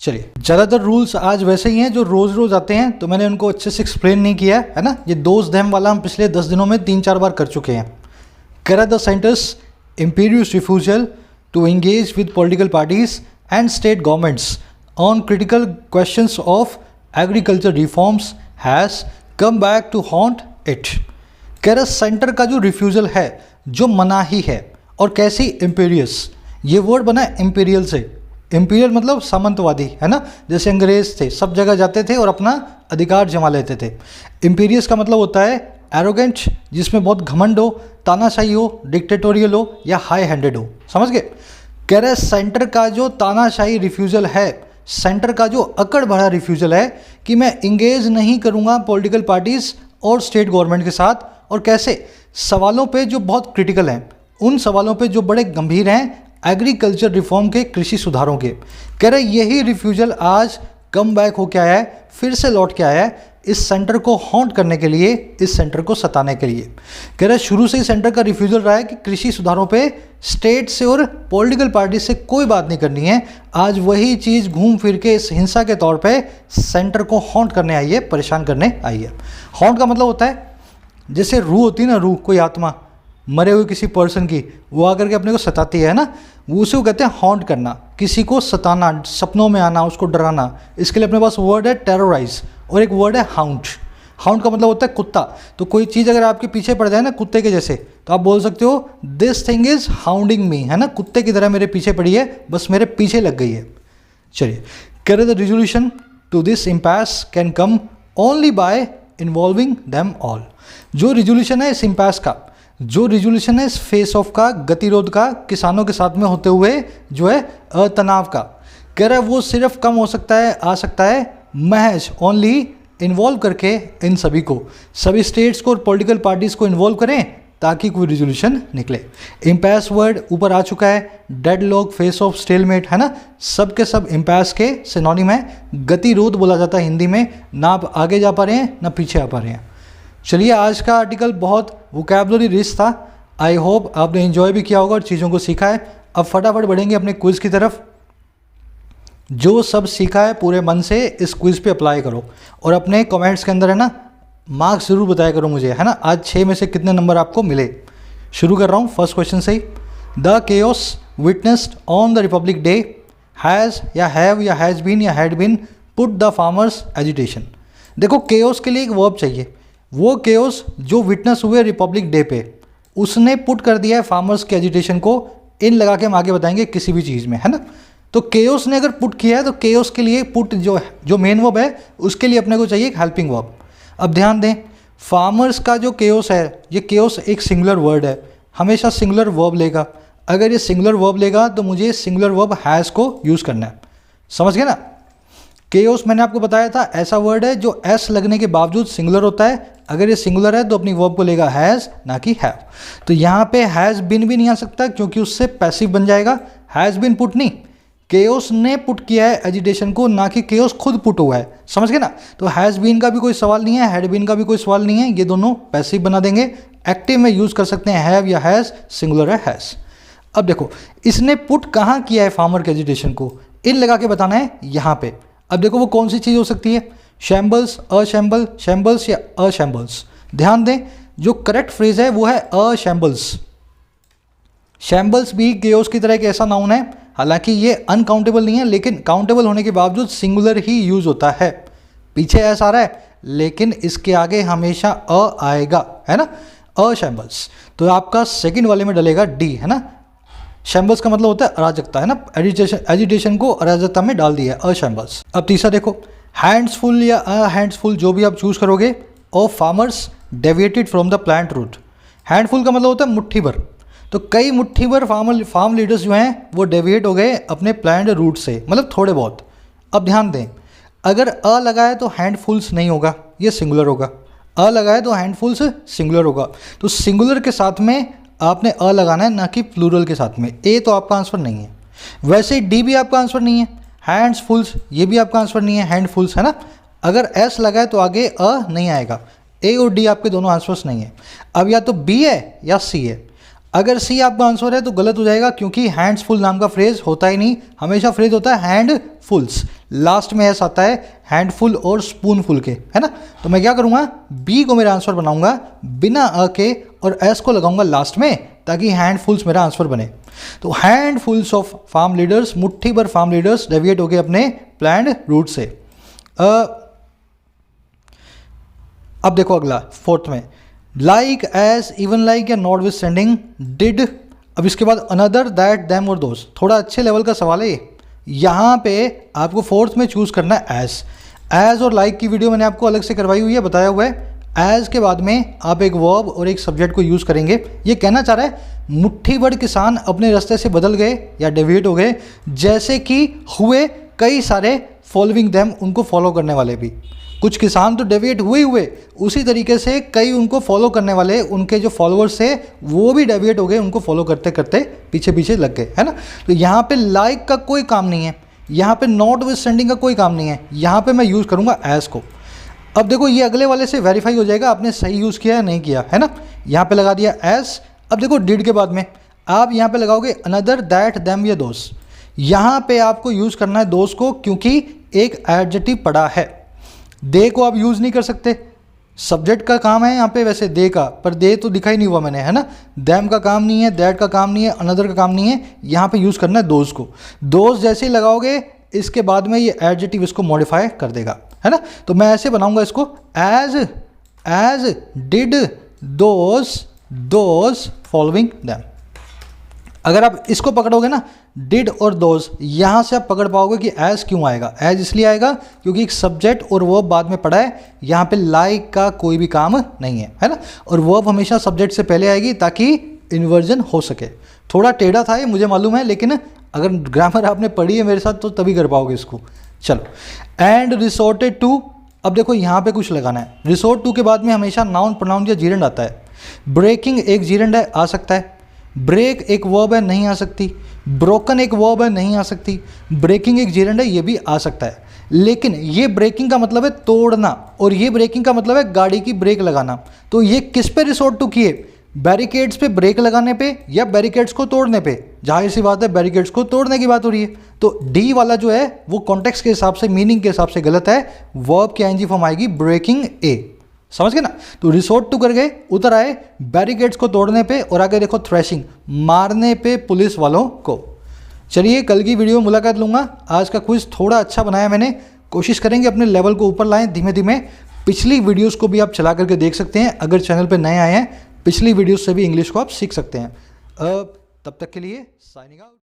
चलिए, ज़्यादातर रूल्स आज वैसे ही हैं जो रोज़ रोज़ आते हैं, तो मैंने उनको अच्छे से एक्सप्लेन नहीं किया है ना। ये दोज देम वाला हम पिछले 10 दिनों में 3-4 बार कर चुके हैं। कर the sentence imperious refusal to engage with political parties and state governments on critical questions of agriculture reforms has come back to haunt it. कह रहा सेंटर का जो रिफ्यूज़ल है, जो मनाही है, और कैसी, इम्पीरियस, ये वर्ड बना है इम्पीरियल से। इम्पीरियल मतलब सामंतवादी, है ना, जैसे अंग्रेज थे, सब जगह जाते थे और अपना अधिकार जमा लेते थे। इम्पीरियस का मतलब होता है एरोगेंट, जिसमें बहुत घमंड हो, तानाशाही हो, डिक्टेटोरियल हो या हाई हैंडेड हो। समझ गए। कह रहे सेंटर का जो तानाशाही रिफ्यूज़ल है, सेंटर का जो अकड़ भरा रिफ्यूज़ल है कि मैं इंगेज नहीं करूंगा पॉलिटिकल पार्टीज़ और स्टेट गवर्नमेंट के साथ, और कैसे, सवालों पे जो बहुत क्रिटिकल हैं, उन सवालों पे जो बड़े गंभीर हैं एग्रीकल्चर रिफॉर्म के, कृषि सुधारों के। कह रहे यही रिफ्यूज़ल आज कम बैक हो के आया है, फिर से लौट के आया है इस सेंटर को हॉन्ट करने के लिए, इस सेंटर को सताने के लिए। कह रहे शुरू से ही सेंटर का रिफ्यूज़ल रहा है कि कृषि सुधारों पे स्टेट से और पॉलिटिकल पार्टी से कोई बात नहीं करनी है। आज वही चीज़ घूम फिर के इस हिंसा के तौर पे सेंटर को हॉन्ट करने आई है, परेशान करने आई है। हॉन्ट का मतलब होता है जैसे रूह होती है ना, रूह, कोई आत्मा मरे हुए किसी पर्सन की, वो आकर के अपने को सताती है ना, वो उसे कहते हैं हॉन्ट करना, किसी को सताना, सपनों में आना, उसको डराना। इसके लिए अपने पास वर्ड है टेरराइज और एक वर्ड है हाउंड। हाउंड का मतलब होता है कुत्ता। तो कोई चीज़ अगर आपके पीछे पड़ जाए ना कुत्ते के जैसे, तो आप बोल सकते हो दिस थिंग इज हाउंडिंग मी, है ना, कुत्ते की तरह मेरे पीछे पड़ी है, बस मेरे पीछे लग गई है। चलिए, कह the resolution to this impasse can come only by involving them all. जो रिजोल्यूशन है इस इम्पैस का, जो रिजोल्यूशन है इस फेस ऑफ का, गतिरोध का, किसानों के साथ में होते हुए जो है तनाव का, कह रहा है वो सिर्फ कम हो सकता है, आ सकता है महज ओनली इन्वॉल्व करके इन सभी को, सभी स्टेट्स को और पॉलिटिकल पार्टीज़ को इन्वॉल्व करें ताकि कोई रिजोल्यूशन निकले। इम्पैस वर्ड ऊपर आ चुका है, डेडलॉक, फेस ऑफ, स्टेलमेट, है ना, सब के सब इम्पैस के सिनोनिम है। गतिरोध बोला जाता है हिंदी में, ना आप आगे जा पा रहे हैं ना पीछे आ पा रहे हैं। चलिए, आज का आर्टिकल बहुत वोकैबुलरी रिच था। आई होप आपने एंजॉय भी किया होगा और चीज़ों को सीखा है। अब फटाफट बढ़ेंगे अपने क्विज़ की तरफ। जो सब सीखा है पूरे मन से इस क्विज़ पे अप्लाई करो और अपने कमेंट्स के अंदर, है ना, मार्क्स ज़रूर बताया करो मुझे, है ना, आज 6 में से कितने नंबर आपको मिले। शुरू कर रहा हूँ फर्स्ट क्वेश्चन से ही। The chaos witnessed on the Republic Day has या हैव या हैज़ बीन या had been put the farmers agitation. देखो, केओस के लिए एक वर्ब चाहिए। वो केओस जो विटनेस हुए रिपब्लिक डे पे, उसने पुट कर दिया है फार्मर्स के एजिटेशन को। इन लगा के हम आगे बताएंगे किसी भी चीज़ में, है ना। तो केओस ने अगर पुट किया है तो केओस के लिए पुट जो मेन वर्ब है उसके लिए अपने को चाहिए एक हेल्पिंग वर्ब। अब ध्यान दें, फार्मर्स का जो केओस है, ये केओस एक सिंगुलर वर्ड है, हमेशा सिंगुलर वर्ब लेगा। अगर ये सिंगुलर वर्ब लेगा तो मुझे सिंगुलर वर्ब हैज़ को यूज़ करना है। समझ गए ना। केओस मैंने आपको बताया था ऐसा वर्ड है जो एस लगने के बावजूद सिंगुलर होता है। अगर ये सिंगुलर है तो अपनी वर्ब को लेगा हैज़, ना कि हैव। तो यहाँ पे हैज़ बिन भी नहीं आ सकता क्योंकि उससे पैसिव बन जाएगा। हैज़ बिन पुट नहीं, केओस ने पुट किया है एजिटेशन को, ना कि केओस खुद पुट हुआ है। समझ गए ना। तो हैज़ बीन का भी कोई सवाल नहीं है, हैड बीन का भी कोई सवाल नहीं है, ये दोनों पैसिव बना देंगे। एक्टिव में यूज़ कर सकते हैं हैव या हैज़, सिंगुलर है हैज़। अब देखो, इसने पुट कहाँ किया है फार्मर के एजिटेशन को, इन लगा के बताना है यहाँ पे। अब देखो वो कौन सी चीज़ हो सकती है, शैम्बल्स, अशैम्बल, शैम्बल्स या अशैम्बल्स। ध्यान दें, जो करेक्ट फ्रेज है वो है अशैम्बल्स। शैम्बल्स भी केओस की तरह एक ऐसा नाउन है, हालांकि ये अनकाउंटेबल नहीं है, लेकिन काउंटेबल होने के बावजूद सिंगुलर ही यूज होता है। पीछे एस आ रहा है लेकिन इसके आगे हमेशा अ आएगा, है ना, अशैम्बल्स। तो आपका सेकंड वाले में डलेगा डी, है ना। शैम्बल्स का मतलब होता है अराजकता, है ना, एजिटेशन को अराजकता में डाल दिया है, अशैम्बल्स। अब तीसरा देखो, हैंड्सफुल या अ हैंड्सफुल जो भी आप चूज करोगे, of farmers deviated from the plant route. Handful का मतलब होता है मुट्ठी भर। तो कई मुट्ठी भर फार्म लीडर्स जो हैं वो डेविएट हो गए अपने प्लान्ड रूट से, मतलब थोड़े बहुत। अब ध्यान दें, अगर अ लगाए तो हैंडफुल्स नहीं होगा, ये सिंगुलर होगा। अ लगाए तो हैंडफुल्स सिंगुलर होगा। तो सिंगुलर के साथ में आपने अ लगाना है, ना कि प्लूरल के साथ में। ए तो आपका आंसर नहीं है। वैसे डी भी आपका आंसर नहीं है। हैंड्सफुल्स ये भी आपका आंसर नहीं है, हैंडफुल्स, है ना। अगर एस लगाए तो आगे अ नहीं आएगा। ए और डी आपके दोनों आंसर्स नहीं है। अब या तो बी है या सी है। अगर सी आपका आंसर है तो गलत हो जाएगा, क्योंकि हैंड्सफुल नाम का फ्रेज होता ही नहीं, हमेशा फ्रेज होता है हैंडफुल्स। लास्ट में एस आता है हैंडफुल और स्पूनफुल के, है ना। तो मैं क्या करूँगा, बी को मेरा आंसर बनाऊंगा बिना अ के और एस को लगाऊंगा लास्ट में, ताकि हैंडफुल्स मेरा आंसर बने। तो हैंडफुल्स ऑफ फार्म लीडर्स, मुट्ठी भर फार्म लीडर्स डेविएट हो गए अपने प्लान्ड रूट से। अब देखो अगला फोर्थ में, लाइक, एज, इवन लाइक या नॉट विथ स्टैंडिंग, डिड। अब इसके बाद अनदर, दैट, दैम और दोस। थोड़ा अच्छे लेवल का सवाल है ये। यहाँ पे आपको फोर्थ में चूज करना है एज। एज और लाइक की वीडियो मैंने आपको अलग से करवाई हुई है, बताया हुआ है। एज के बाद में आप एक वर्ब और एक सब्जेक्ट को यूज़ करेंगे। ये कहना चाह रहा है मुट्ठी भर किसान अपने रास्ते से बदल गए या डेविएट हो गए, जैसे कि हुए कई सारे फॉलोइंग देम, उनको फॉलो करने वाले भी। कुछ किसान तो डेविएट हुए, उसी तरीके से कई उनको फॉलो करने वाले, उनके जो फॉलोअर्स थे वो भी डेविएट हो गए, उनको फॉलो करते करते पीछे पीछे लग गए, है ना। तो यहाँ पे लाइक का कोई काम नहीं है, यहाँ पे नॉट विथ स्टैंडिंग का कोई काम नहीं है, यहाँ पे मैं यूज़ करूँगा एज को। अब देखो ये अगले वाले से वेरीफाई हो जाएगा आपने सही यूज़ किया है नहीं किया, है ना। यहाँ पे लगा दिया एज। अब देखो डिड के बाद में आप यहाँ पे लगाओगे अनदर, दैट, देम या दोस। यहाँ पे आपको यूज़ करना है दोस को, क्योंकि एक एडजेक्टिव पड़ा है। दे को आप यूज़ नहीं कर सकते, सब्जेक्ट का काम है यहाँ पे वैसे दे का, पर दे तो दिखा ही नहीं हुआ मैंने, है ना। दैम का काम नहीं है, दैट का काम नहीं है, अनदर का काम नहीं है। यहाँ पे यूज़ करना है दोस को। दोस जैसे ही लगाओगे इसके बाद में ये एडजेक्टिव इसको मॉडिफाई कर देगा, है ना। तो मैं ऐसे बनाऊंगा इसको, as did those following them. अगर आप इसको पकड़ोगे ना, डिड और दोस, यहाँ से आप पकड़ पाओगे कि एज क्यों आएगा। एज इसलिए आएगा क्योंकि एक सब्जेक्ट और वर्ब बाद में पड़ा है, यहाँ पे लाइक का कोई भी काम नहीं है ना। और वर्ब हमेशा सब्जेक्ट से पहले आएगी ताकि इन्वर्जन हो सके। थोड़ा टेढ़ा था ये मुझे मालूम है, लेकिन अगर ग्रामर आपने पढ़ी है मेरे साथ तो तभी कर पाओगे इसको। चलो, एंड रिसोर्टेड टू अब देखो यहाँ पे कुछ लगाना है। रिसोर्ट टू के बाद में हमेशा नाउन, प्रोनाउन या जीरेंड आता है। ब्रेकिंग एक जीरेंड है, आ सकता है। ब्रेक एक वर्ब है, नहीं आ सकती। ब्रोकन एक वर्ब है, नहीं आ सकती। ब्रेकिंग एक जीरेंड है, ये भी आ सकता है। लेकिन ये ब्रेकिंग का मतलब है तोड़ना और ये ब्रेकिंग का मतलब है गाड़ी की ब्रेक लगाना। तो ये किस पे रिसोर्ट टू किए? बैरिकेड्स पे ब्रेक लगाने पे या बैरिकेड्स को तोड़ने पे? जाहिर सी बात है बैरिकेड्स को तोड़ने की बात हो रही है। तो डी वाला जो है वो कॉन्टेक्स्ट के हिसाब से, मीनिंग के हिसाब से गलत है। वर्ब की आईएनजी फॉर्म आएगी ब्रेकिंग ए। समझ गए ना? तो रिसोर्ट टू कर गए, उतर आए बैरिकेड्स को तोड़ने पे और आगे देखो थ्रैशिंग, मारने पे पुलिस वालों को। चलिए कल की वीडियो में मुलाकात लूँगा। आज का क्विज थोड़ा अच्छा बनाया मैंने, कोशिश करेंगे अपने लेवल को ऊपर लाएं धीमे धीमे। पिछली वीडियोस को भी आप चला करके देख सकते हैं। अगर चैनल पे नए आए हैं, पिछली वीडियोस से भी इंग्लिश को आप सीख सकते हैं। तब तक के लिए साइनिंग आउट।